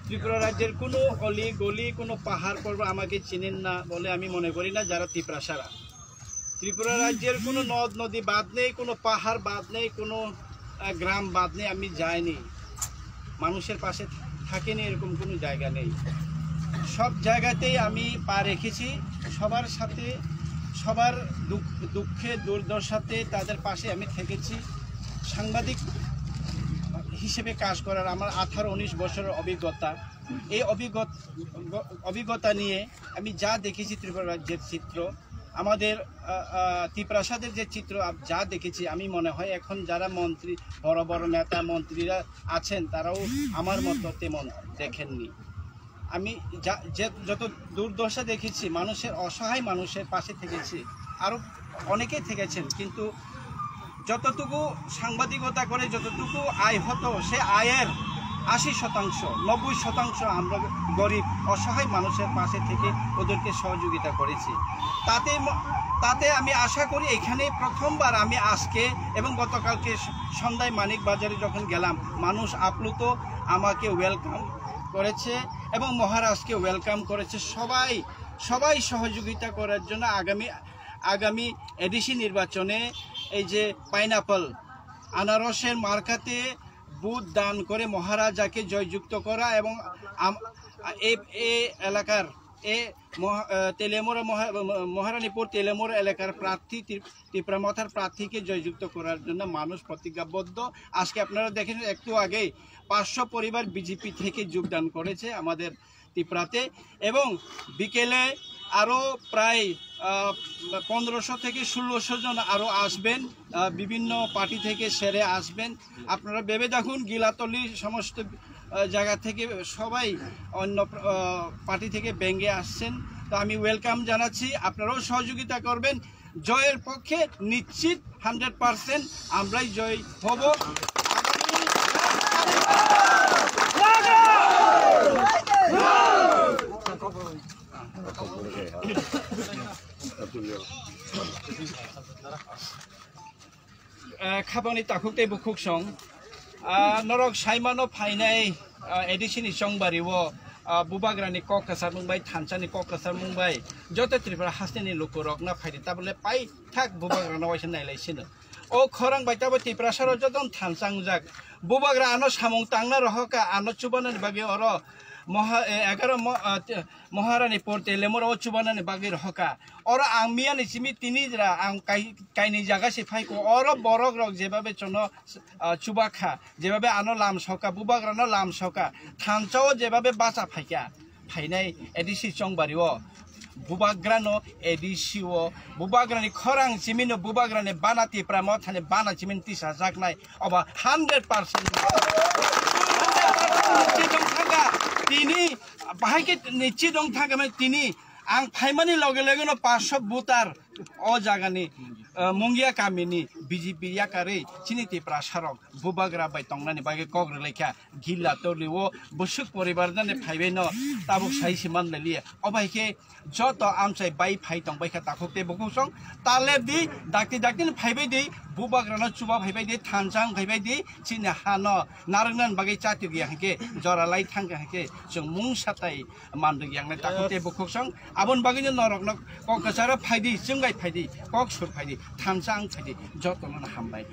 ত্রিপুরা রাজ্যের কোনো অলি গলি কোনো পাহাড় পর্বত আমাকে চিনেন না বলে আমি মনে করি না যারা ত্রিপুরাসারা। ত্রিপুরা রাজ্যের কোনো নদ নদী বাদ নেই, কোনো পাহাড় বাদ নেই, কোনো গ্রাম বাদ নেই আমি যাইনি। মানুষের পাশে থাকিনি এরকম কোনো জায়গা নেই। সব জায়গাতেই আমি পা রেখেছি, সবার সাথে সবার দুঃখে দুর্দশাতে তাদের পাশে আমি থেকেছি। সাংবাদিক হিসেবে কাজ করার আমার 18-19 বছরের অভিজ্ঞতা। এই অভিজ্ঞতা নিয়ে আমি যা দেখেছি ত্রিপুরা রাজ্যের চিত্র, আমাদের ত্রিপ্রাসাদের যে চিত্র যা দেখেছি, আমি মনে হয় এখন যারা মন্ত্রী বড় বড় নেতা মন্ত্রীরা আছেন তারাও আমার মতো তেমন দেখেননি। আমি যত দুর্দশা দেখেছি, মানুষের অসহায় মানুষের পাশে থেকেছি, আরও অনেকেই থেকেছেন, কিন্তু যতটুকু সাংবাদিকতা করে যতটুকু আয় হতো সে আয়ের 80%, 90% আমরা গরিব অসহায় মানুষের পাশে থেকে ওদেরকে সহযোগিতা করেছি। তাতে আমি আশা করি এখানে প্রথমবার আমি আজকে এবং গতকালকে সন্ধ্যায় মানিক বাজারে যখন গেলাম, মানুষ আপ্লুত আমাকে ওয়েলকাম করেছে এবং মহারাজকে ওয়েলকাম করেছে। সবাই সহযোগিতা করার জন্য আগামী এডিসি নির্বাচনে এই যে পাইনাপল আনারসের মার্কাতে বুথ দান করে মহারাজাকে জয়যুক্ত করা এবং এই এলাকার মহারানীপুর তেলেমোড়া এলাকার প্রার্থী ত্রিপুরামাথার প্রার্থীকে জয়যুক্ত করার জন্য মানুষ প্রতিজ্ঞাবদ্ধ। আজকে আপনারা দেখেন একটু আগে 500 পরিবার বিজেপি থেকে যোগদান করেছে আমাদের ত্রিপুরাতে, এবং বিকেলে আরও প্রায় 1500 থেকে 1600 জন আরও আসবেন, বিভিন্ন পার্টি থেকে সেরে আসবেন। আপনারা ভেবে দেখুন, গিলাতলি সমস্ত জায়গা থেকে সবাই অন্য পার্টি থেকে বেঙ্গে আসছেন। তো আমি ওয়েলকাম জানাচ্ছি, আপনারাও সহযোগিতা করবেন। জয়ের পক্ষে নিশ্চিত 100% আমরাই জয় হব। খাবানি তাকুতে বুকুক সং নরক সাইমানো ফাইনাই এডিসিনি সংবারিও বুবাগ্रानि क'क्राझार मुंबाई थानसानि क'क्राझार मुंबाई যত ত্রিপুরা হাসনি লোক রকনা ফাইদি তাবলে পাই থাক বুবাগ্राना वाइसे नायलायसिनो ओ खरं बायताबो ত্রিপুরাসার যতন থানসাং जाक बुबाग्रा आनो सामं तांना रहका आनो चुबानानि बागे अर 11 महारानीपुर तेलेमोरा चुबानानि बागे रहका और आं मियानि सिमि तिनिरा आं काइनि जागा सिफाइको और बरक रक जेबाबे चनो चुबाखा जेबाबे आनो लाम सका बुबाग्रानो लाम सका थानसाव जेबाबे बासा फाइका फाइनाय एडिसि संबारिओ बुबाग्रानो एडिसिओ बुबाग्रानि खरां सिमिनो बुबाग्रानि बानाति प्राम थाने बाना सिमिन तिसा जागनाय अबा 100% তিনি বাহাইকে নিশ্চিত দং থাকে মানে তিনি আং ফাইমানি লগে লগে 500 বুতার অ জাগানি मंगिया कामिनी बीजेपी याकारे चिनी ত্রিপুরাসারক बुबाग्रा बाय तंगनानि बागे कग्रलेखा गिला तोलिओ बसुक परिवार जाने फाइबेन ताबुक साइसि मानलेलिए अबाइके जत आमसाय बाय फाइ तंबाइखा ताखुते बकुसं तालेबदि दाक्ति फाइबेदि बुबाग्रानो चुबा फाइबेदि थानसां फाइबेदि चिनि हानो नारंगन बागे चाति गियाके जरालाय थांगाके जों मुं साताय मानदो गियाने ताखुते बकुसं आबन बागे नरकन क'क्राझार फाइदि जोंगाय फाइदि क'क्सुर फाइदि थानसां फाइदि जतन हामबाय